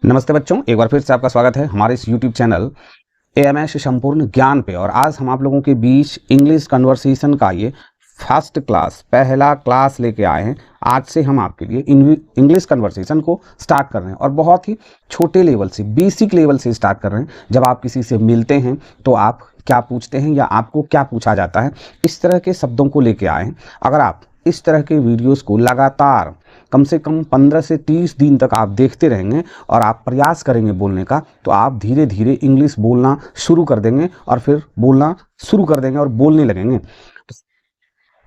नमस्ते बच्चों, एक बार फिर से आपका स्वागत है हमारे इस YouTube चैनल AMS संपूर्ण ज्ञान पे। और आज हम आप लोगों के बीच इंग्लिश कन्वर्सेशन का ये फर्स्ट क्लास पहला क्लास लेके आए हैं। आज से हम आपके लिए इंग्लिश कन्वर्सेशन को स्टार्ट कर रहे हैं और बहुत ही छोटे लेवल से, बेसिक लेवल से स्टार्ट कर रहे हैं। जब आप किसी से मिलते हैं तो आप क्या पूछते हैं या आपको क्या पूछा जाता है, इस तरह के शब्दों को लेके आए हैं। अगर आप इस तरह के वीडियोस को लगातार कम से कम 15 से 30 दिन तक आप देखते रहेंगे और आप प्रयास करेंगे बोलने का, तो आप धीरे धीरे इंग्लिश बोलना शुरू कर देंगे और फिर बोलना शुरू कर देंगे और बोलने लगेंगे। तो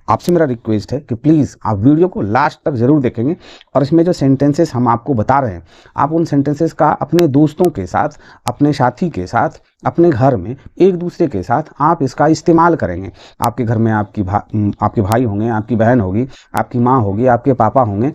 आपसे मेरा रिक्वेस्ट है कि प्लीज़ आप वीडियो को लास्ट तक ज़रूर देखेंगे और इसमें जो सेंटेंसेस हम आपको बता रहे हैं, आप उन सेंटेंसेस का अपने दोस्तों के साथ, अपने साथी के साथ, अपने घर में एक दूसरे के साथ आप इसका इस्तेमाल करेंगे। आपके घर में आपके भाई होंगे, आपकी बहन होगी, आपकी माँ होगी, आपके पापा होंगे।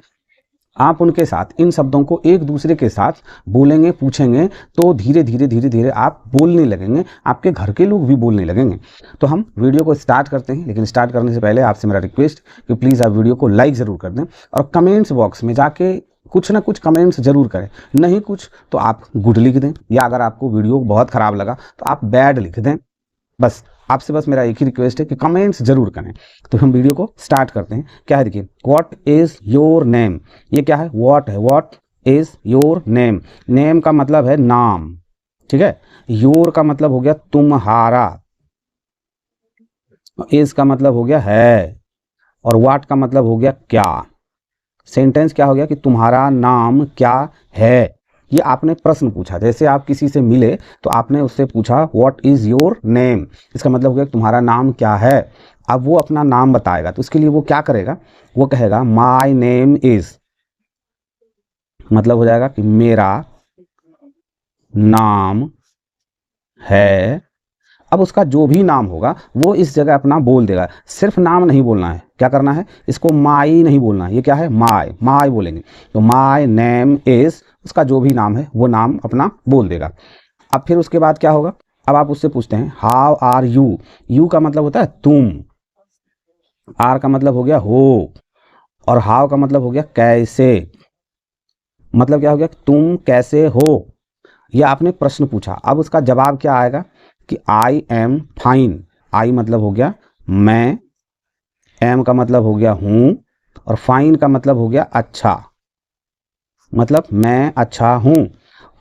आप उनके साथ इन शब्दों को एक दूसरे के साथ बोलेंगे, पूछेंगे, तो धीरे धीरे आप बोलने लगेंगे, आपके घर के लोग भी बोलने लगेंगे। तो हम वीडियो को स्टार्ट करते हैं, लेकिन स्टार्ट करने से पहले आपसे मेरा रिक्वेस्ट कि प्लीज़ आप वीडियो को लाइक ज़रूर कर दें और कमेंट्स बॉक्स में जाके कुछ ना कुछ कमेंट्स जरूर करें। नहीं कुछ तो आप गुड लिख दें, या अगर आपको वीडियो बहुत ख़राब लगा तो आप बैड लिख दें। बस आपसे मेरा एक ही रिक्वेस्ट है कि कमेंट्स जरूर करें। तो हम वीडियो को स्टार्ट करते हैं। क्या है, देखिए, व्हाट इज योर नेम। ये क्या है? व्हाट है। What is your name. Name का मतलब है नाम, ठीक है। योर का मतलब हो गया तुम्हारा, इज का मतलब हो गया है, और व्हाट का मतलब हो गया क्या। सेंटेंस क्या हो गया कि तुम्हारा नाम क्या है। ये आपने प्रश्न पूछा, जैसे आप किसी से मिले तो आपने उससे पूछा व्हाट इज योर नेम। इसका मतलब हो गया तुम्हारा नाम क्या है। अब वो अपना नाम बताएगा, तो उसके लिए वो क्या करेगा, वो कहेगा माय नेम इज, मतलब हो जाएगा कि मेरा नाम है। अब उसका जो भी नाम होगा वो इस जगह अपना बोल देगा। सिर्फ नाम नहीं बोलना है, क्या करना है, इसको माई नहीं बोलना है। ये क्या है? माय, माय बोलेंगे। तो माय नेम इज, उसका जो भी नाम है वो नाम अपना बोल देगा। अब फिर उसके बाद क्या होगा, अब आप उससे पूछते हैं हाउ आर यू। यू का मतलब होता है तुम, आर का मतलब हो गया हो, और हाउ का मतलब हो गया कैसे। मतलब क्या हो गया, तुम कैसे हो। यह आपने प्रश्न पूछा। अब उसका जवाब क्या आएगा कि आई एम फाइन। आई मतलब हो गया मैं, एम का मतलब हो गया हूँ, और फाइन का मतलब हो गया अच्छा, मतलब मैं अच्छा हूँ।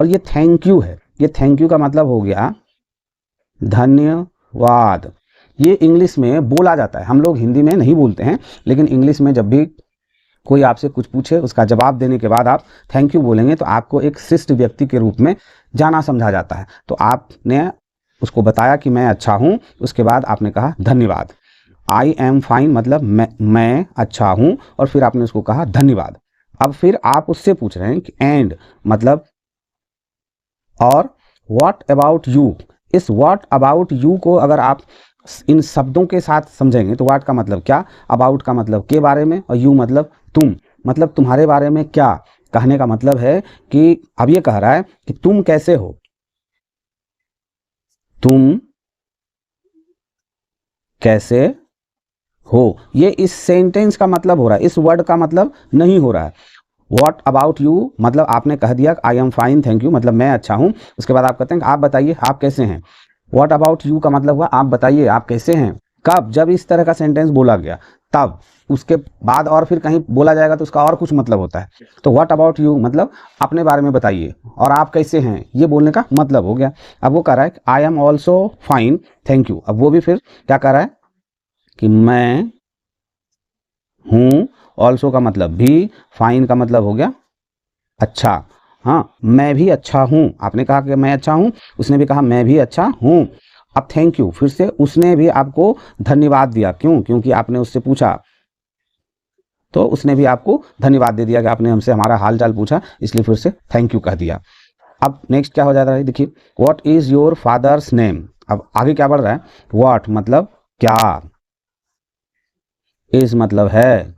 और ये थैंक यू है। ये थैंक यू का मतलब हो गया धन्यवाद। ये इंग्लिश में बोला जाता है, हम लोग हिंदी में नहीं बोलते हैं, लेकिन इंग्लिश में जब भी कोई आपसे कुछ पूछे, उसका जवाब देने के बाद आप थैंक यू बोलेंगे तो आपको एक शिष्ट व्यक्ति के रूप में जाना समझा जाता है। तो आपने उसको बताया कि मैं अच्छा हूँ, उसके बाद आपने कहा धन्यवाद। आई एम फाइन मतलब मैं अच्छा हूँ, और फिर आपने उसको कहा धन्यवाद। अब फिर आप उससे पूछ रहे हैं कि एंड मतलब और व्हाट अबाउट यू। इस व्हाट अबाउट यू को अगर आप इन शब्दों के साथ समझेंगे तो व्हाट का मतलब क्या, अबाउट का मतलब के बारे में, और यू मतलब तुम, मतलब तुम्हारे बारे में क्या। कहने का मतलब है कि अब ये कह रहा है कि तुम कैसे हो, तुम कैसे हो। ये इस सेंटेंस का मतलब हो रहा है, इस वर्ड का मतलब नहीं हो रहा है। व्हाट अबाउट यू मतलब आपने कह दिया I am fine thank you, मतलब मैं अच्छा हूं। उसके बाद आप कहते हैं आप बताइए आप कैसे हैं। व्हाट अबाउट यू का मतलब हुआ आप बताइए आप कैसे हैं। कब? जब इस तरह का सेंटेंस बोला गया तब। उसके बाद और फिर कहीं बोला जाएगा तो उसका और कुछ मतलब होता है। तो व्हाट अबाउट यू मतलब अपने बारे में बताइए, और आप कैसे हैं ये बोलने का मतलब हो गया। अब वो कह रहा है I am also fine thank you. अब वो भी फिर क्या कह रहा है कि मैं हूँ, ऑल्सो का मतलब भी, फाइन का मतलब हो गया अच्छा। हाँ, मैं भी अच्छा हूँ। आपने कहा कि मैं अच्छा हूँ, उसने भी कहा मैं भी अच्छा हूँ। अब थैंक यू, फिर से उसने भी आपको धन्यवाद दिया। क्यों? क्योंकि आपने उससे पूछा, तो उसने भी आपको धन्यवाद दे दिया कि आपने हमसे हमारा हाल चाल पूछा, इसलिए फिर से थैंक यू कह दिया। अब नेक्स्ट क्या हो जाता है, देखिए, what is your father's name. अब आगे क्या बढ़ रहा है, व्हाट मतलब क्या, इज मतलब है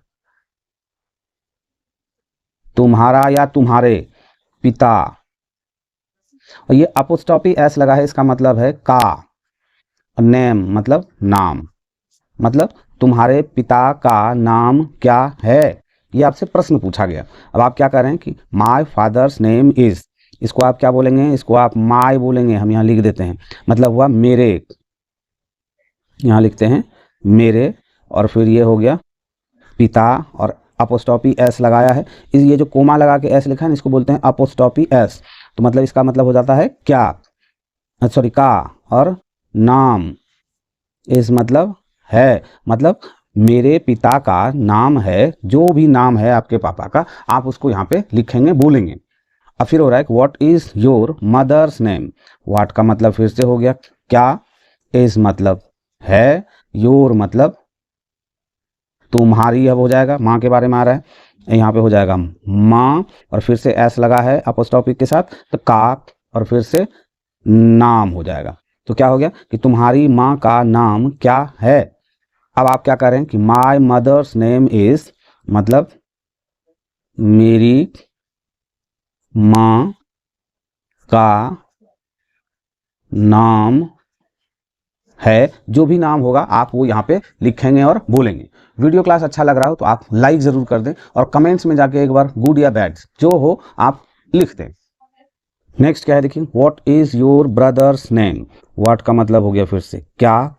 तुम्हारा या तुम्हारे पिता, और ये अपोस्ट्रोफी एस लगा है, इसका मतलब है का। नेम मतलब नाम, मतलब तुम्हारे पिता का नाम क्या है। ये आपसे प्रश्न पूछा गया। अब आप क्या कह रहे हैं कि माय फादर्स नेम इज, इसको आप क्या बोलेंगे, इसको आप माय बोलेंगे, हम यहाँ लिख देते हैं, मतलब हुआ मेरे, यहाँ लिखते हैं मेरे, और फिर ये हो गया पिता, और अपोस्ट्रोफी एस लगाया है, इस ये जो कोमा लगा के एस लिखा है ना, इसको बोलते हैं अपोस्ट्रोफी एस। तो मतलब इसका मतलब हो जाता है क्या, सॉरी का, और नाम इस मतलब है, मतलब मेरे पिता का नाम है, जो भी नाम है आपके पापा का आप उसको यहाँ पे लिखेंगे, बोलेंगे। अब फिर हो रहा है what is your mother's name. What का मतलब फिर से हो गया क्या, इज मतलब है, योर मतलब तुम्हारी, अब हो जाएगा माँ के बारे में आ रहा है, यहाँ पे हो जाएगा माँ, और फिर से एस लगा है अपोस्ट्रोफी के साथ, तो का, और फिर से नाम हो जाएगा। तो क्या हो गया कि तुम्हारी माँ का नाम क्या है। अब आप क्या करें कि माई मदर्स नेम इज, मतलब मेरी माँ का नाम है, जो भी नाम होगा आप वो यहाँ पे लिखेंगे और बोलेंगे। वीडियो क्लास अच्छा लग रहा हो तो आप लाइक ज़रूर कर दें, और कमेंट्स में जाके एक बार गुड या बैड जो हो आप लिख दें। नेक्स्ट क्या है देखिए, what is your brother's name. What का मतलब हो गया फिर से क्या,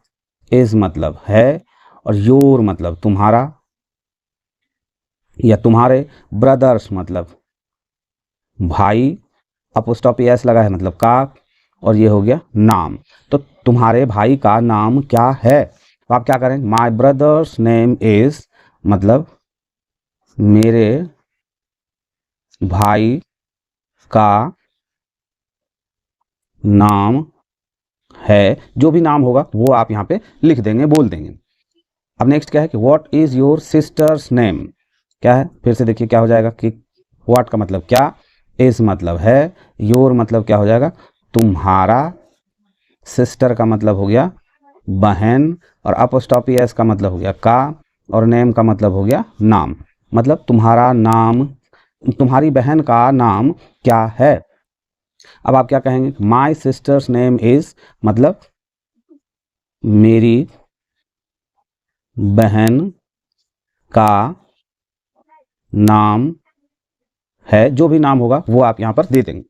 इज़ मतलब है, और योर मतलब तुम्हारा या तुम्हारे, ब्रदर्स मतलब भाई, अपोस्ट्रोफी एस लगा है मतलब का, और ये हो गया नाम। तो तुम्हारे भाई का नाम क्या है, तो आप क्या करें, माई ब्रदर्स नेम इज, मतलब मेरे भाई का नाम है, जो भी नाम होगा वो आप यहाँ पे लिख देंगे, बोल देंगे। अब नेक्स्ट क्या है कि what is your sisters name. क्या है फिर से देखिए क्या हो जाएगा कि व्हाट का मतलब क्या, इज मतलब है, योर मतलब क्या हो जाएगा तुम्हारा, सिस्टर का मतलब हो गया बहन, और अपोस्ट्रोफी एस का मतलब हो गया का, और नेम का मतलब हो गया नाम, मतलब तुम्हारा नाम, तुम्हारी बहन का नाम क्या है। अब आप क्या कहेंगे, माई सिस्टर्स नेम इज, मतलब मेरी बहन का नाम है, जो भी नाम होगा वो आप यहाँ पर दे देंगे।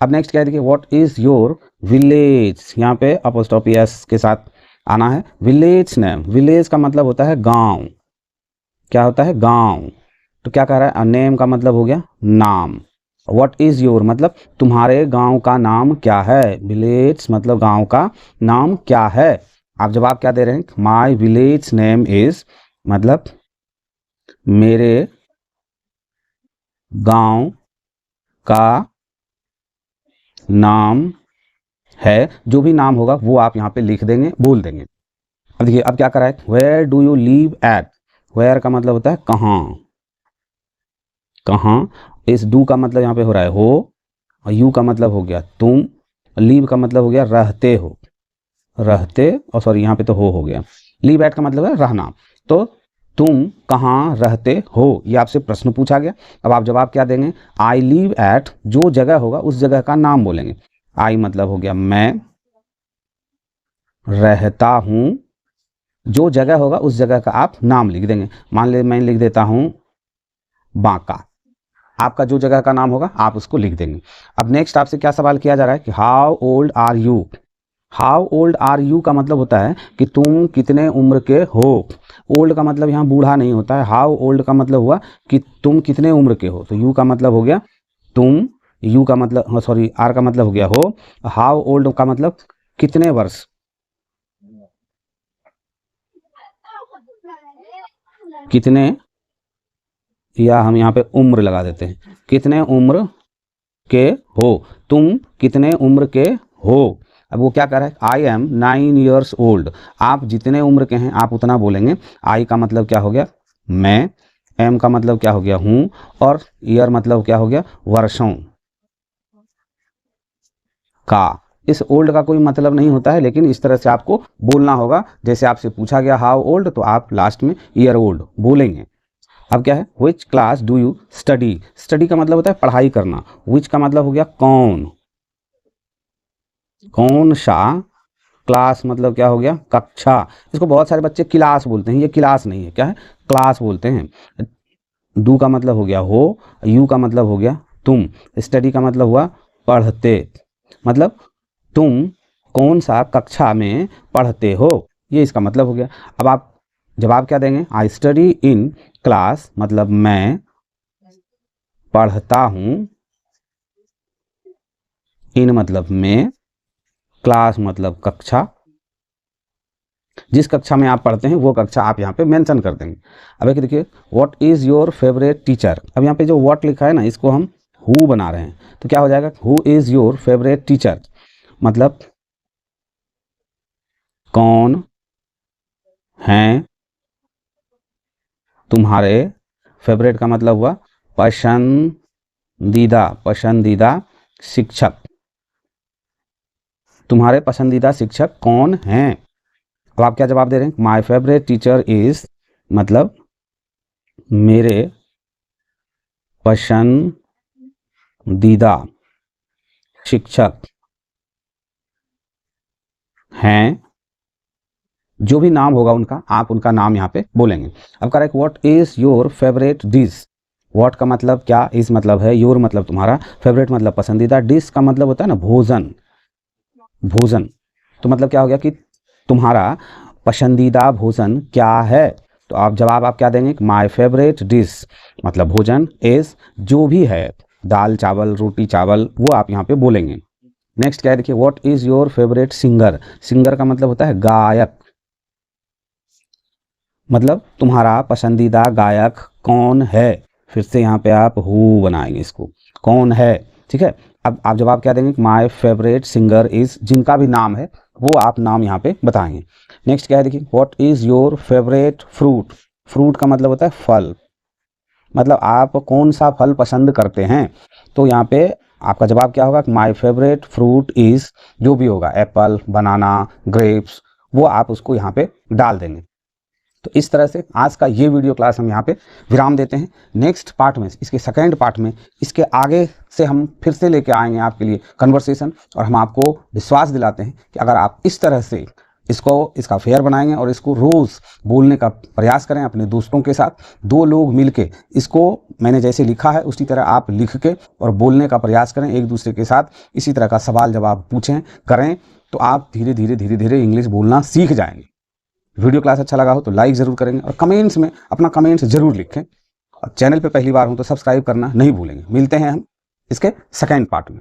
अब नेक्स्ट क्या है देखिए, व्हाट इज योर विलेज। यहाँ पे अपोस्ट्रोफी एस के साथ आना है, विलेज नेम। विलेज का मतलब होता है गांव, क्या होता है गांव। तो क्या कह रहा है, नेम का मतलब हो गया नाम, व्हाट इज योर मतलब तुम्हारे गांव का नाम क्या है, विलेज मतलब गांव का नाम क्या है। आप जवाब क्या दे रहे हैं, माई विलेज नेम इज, मतलब मेरे गांव का नाम है, जो भी नाम होगा वो आप यहाँ पे लिख देंगे, बोल देंगे। अब देखिए अब क्या करा है, where do you live at. Where का मतलब होता है कहाँ, कहाँ, इस डू का मतलब यहाँ पे हो रहा है हो, और यू का मतलब हो गया तुम, लीव का मतलब हो गया रहते हो, रहते, और सॉरी यहाँ पे तो हो गया, लीव एट का मतलब है रहना। तो तुम कहाँ रहते हो, ये आपसे प्रश्न पूछा गया। अब आप जवाब क्या देंगे, आई लीव एट, जो जगह होगा उस जगह का नाम बोलेंगे। आई मतलब हो गया मैं रहता हूँ, जो जगह होगा उस जगह का आप नाम लिख देंगे। मान ले मैं लिख देता हूँ बांका, आपका जो जगह का नाम होगा आप उसको लिख देंगे। अब नेक्स्ट आपसे क्या सवाल किया जा रहा है कि how old are you. How old are you का मतलब होता है कि तुम कितने उम्र के हो। ओल्ड का मतलब यहाँ बूढ़ा नहीं होता है, हाउ ओल्ड का मतलब हुआ कि तुम कितने उम्र के हो। तो यू का मतलब हो गया तुम, यू का मतलब सॉरी आर का मतलब हो गया हो, हाउ ओल्ड का मतलब कितने वर्ष, कितने, या हम यहाँ पे उम्र लगा देते हैं, कितने उम्र के हो, तुम कितने उम्र के हो। अब वो क्या कर रहा है, आई एम 9 years ओल्ड। आप जितने उम्र के हैं आप उतना बोलेंगे। आई का मतलब क्या हो गया मैं, एम का मतलब क्या हो गया हूँ, और ईयर मतलब क्या हो गया वर्षों का। इस ओल्ड का कोई मतलब नहीं होता है, लेकिन इस तरह से आपको बोलना होगा। जैसे आपसे पूछा गया हाउ ओल्ड, तो आप लास्ट में ईयर ओल्ड बोलेंगे। अब क्या है, which class do you study. Study का मतलब होता है पढ़ाई करना, विच का मतलब हो गया कौन, कौन सा, क्लास मतलब क्या हो गया कक्षा। इसको बहुत सारे बच्चे क्लास बोलते हैं, ये क्लास नहीं है, क्या है क्लास बोलते हैं। डू का मतलब हो गया हो, यू का मतलब हो गया तुम, स्टडी का मतलब हुआ पढ़ते, मतलब तुम कौन सा कक्षा में पढ़ते हो, ये इसका मतलब हो गया। अब आप जवाब क्या देंगे, आई स्टडी इन क्लास, मतलब मैं पढ़ता हूँ, इन मतलब में, क्लास मतलब कक्षा, जिस कक्षा में आप पढ़ते हैं वो कक्षा आप यहाँ पे मेंशन कर देंगे। अब एक देखिए, what is your favourite teacher. अब यहाँ पे जो व्हाट लिखा है ना, इसको हम हु बना रहे हैं, तो क्या हो जाएगा, who is your favourite teacher, मतलब कौन हैं तुम्हारे, फेवरेट का मतलब हुआ पसंदीदा, पसंदीदा शिक्षक, तुम्हारे पसंदीदा शिक्षक कौन हैं। अब आप क्या जवाब दे रहे हैं, माई फेवरेट टीचर इज, मतलब मेरे पसंदीदा शिक्षक हैं, जो भी नाम होगा उनका, आप उनका नाम यहाँ पे बोलेंगे। अब correct, what is your favourite dish. What का मतलब क्या, इज मतलब है, योर मतलब तुम्हारा, फेवरेट मतलब पसंदीदा, डिश का मतलब होता है ना भोजन, भोजन। तो मतलब क्या हो गया कि तुम्हारा पसंदीदा भोजन क्या है। तो आप जवाब आप क्या देंगे, माय फेवरेट डिश मतलब भोजन, इज जो भी है, दाल चावल रोटी चावल, वो आप यहाँ पे बोलेंगे। नेक्स्ट क्या है देखिए, what is your favourite singer. Singer का मतलब होता है गायक, मतलब तुम्हारा पसंदीदा गायक कौन है। फिर से यहाँ पे आप हु बनाएंगे इसको, कौन है, ठीक है। अब आप जवाब क्या देंगे, माय फेवरेट सिंगर इज, जिनका भी नाम है वो आप नाम यहाँ पे बताएंगे। नेक्स्ट क्या है देखिए, what is your favourite fruit. Fruit का मतलब होता है फल, मतलब आप कौन सा फल पसंद करते हैं। तो यहाँ पे आपका जवाब क्या होगा, माय फेवरेट फ्रूट इज, जो भी होगा एप्पल बनाना ग्रेप्स, वो आप उसको यहाँ पे डाल देंगे। तो इस तरह से आज का ये वीडियो क्लास हम यहाँ पे विराम देते हैं। नेक्स्ट पार्ट में, इसके सेकेंड पार्ट में, इसके आगे से हम फिर से लेके आएंगे आपके लिए कन्वर्सेशन, और हम आपको विश्वास दिलाते हैं कि अगर आप इस तरह से इसका फेयर बनाएंगे और इसको रोज़ बोलने का प्रयास करें अपने दोस्तों के साथ, दो लोग मिलके इसको मैंने जैसे लिखा है उसी तरह आप लिख के और बोलने का प्रयास करें एक दूसरे के साथ, इसी तरह का सवाल जवाब पूछें करें, तो आप धीरे धीरे इंग्लिश बोलना सीख जाएंगे। वीडियो क्लास अच्छा लगा हो तो लाइक ज़रूर करेंगे और कमेंट्स में अपना कमेंट्स ज़रूर लिखें, और चैनल पे पहली बार हो तो सब्सक्राइब करना नहीं भूलेंगे। मिलते हैं हम इसके सेकेंड पार्ट में।